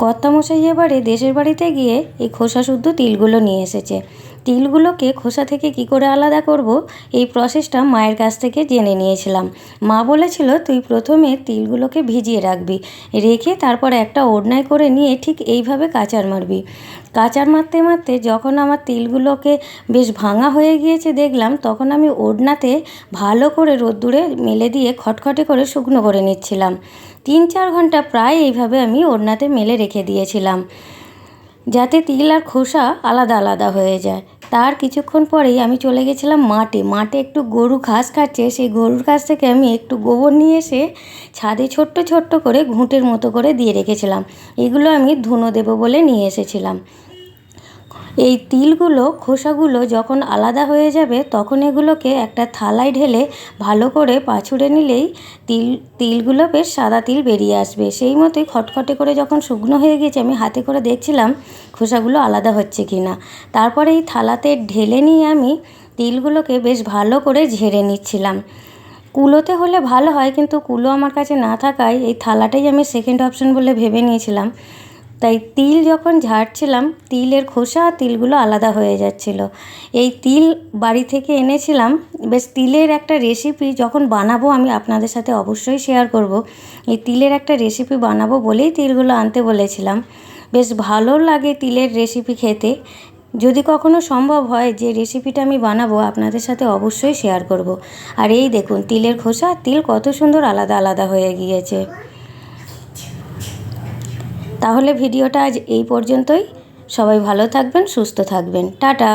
কর্তামশাই এবারে দেশের বাড়িতে গিয়ে এই খোসা শুদ্ধ তিলগুলো নিয়ে এসেছে। তিলগুলোকে খোসা থেকে কি করে আলাদা করব, এই প্রসেসটা মায়ের কাছ থেকে জেনে নিয়েছিলাম। মা বলেছিল তুই প্রথমে তিলগুলোকে ভিজিয়ে রাখবি, রেখে তারপর একটা ওড়নায় করে নিয়ে ঠিক এইভাবে কাচার মারবি। কাচার মারতে মারতে যখন আমার তিলগুলোকে বেশ ভাঙা হয়ে গিয়েছে দেখলাম, তখন আমি ওড়নাতে ভালো করে রোদ্দুরে মেলে দিয়ে খটখটে করে শুকনো করে নিচ্ছিলাম। 3-4 ঘন্টা প্রায় এইভাবে আমি ওড়নাতে মেলে রেখে দিয়েছিলাম, যাতে তিল আর খোসা আলাদা আলাদা হয়ে যায়। তার কিছুক্ষণ পরেই আমি চলে গেছিলাম মাঠে একটু গরু ঘাস খাচ্ছে, সেই গরুর কাছ থেকে আমি একটু গোবর নিয়ে এসে ছাদে ছোট্ট ছোট্ট করে ঘুঁটের মতো করে দিয়ে রেখেছিলাম। এগুলো আমি ধুনো দেবো বলে নিয়ে এসেছিলাম। এই তিলগুলো খোসাগুলো যখন আলাদা হয়ে যাবে তখন এগুলোকে একটা থালায় ঢেলে ভালো করে পাছুড়ে নিলেই তিলগুলো বেশ সাদা তিল বেরিয়ে আসবে। সেই মতোই খটখটে করে যখন শুকনো হয়ে গেছে আমি হাতে করে দেখছিলাম খোসাগুলো আলাদা হচ্ছে কি না। তারপরে এই থালাতে ঢেলে নিয়ে আমি তিলগুলোকে বেশ ভালো করে ঝেড়ে নিচ্ছিলাম। কুলোতে হলে ভালো হয়, কিন্তু কুলো আমার কাছে না থাকায় এই থালাটাই আমি সেকেন্ড অপশন বলে ভেবে নিয়েছিলাম। তাই তিল যখন ঝাড়ছিলাম তিলের খোসা আর তিলগুলো আলাদা হয়ে যাচ্ছিল। এই তিল বাড়ি থেকে এনেছিলাম। বেশ তিলের একটা রেসিপি যখন বানাবো আমি আপনাদের সাথে অবশ্যই শেয়ার করব। এই তিলের একটা রেসিপি বানাবো বলেই তিলগুলো আনতে বলেছিলাম। বেশ ভালো লাগে তিলের রেসিপি খেতে। যদি কখনো সম্ভব হয় যে রেসিপিটা আমি বানাবো আপনাদের সাথে অবশ্যই শেয়ার করব। আর এই দেখুন তিলের খোসা আর তিল কত সুন্দর আলাদা আলাদা হয়ে গিয়েছে। তাহলে ভিডিওটা আজ এই পর্যন্তই। সবাই ভালো থাকবেন, সুস্থ থাকবেন। টাটা।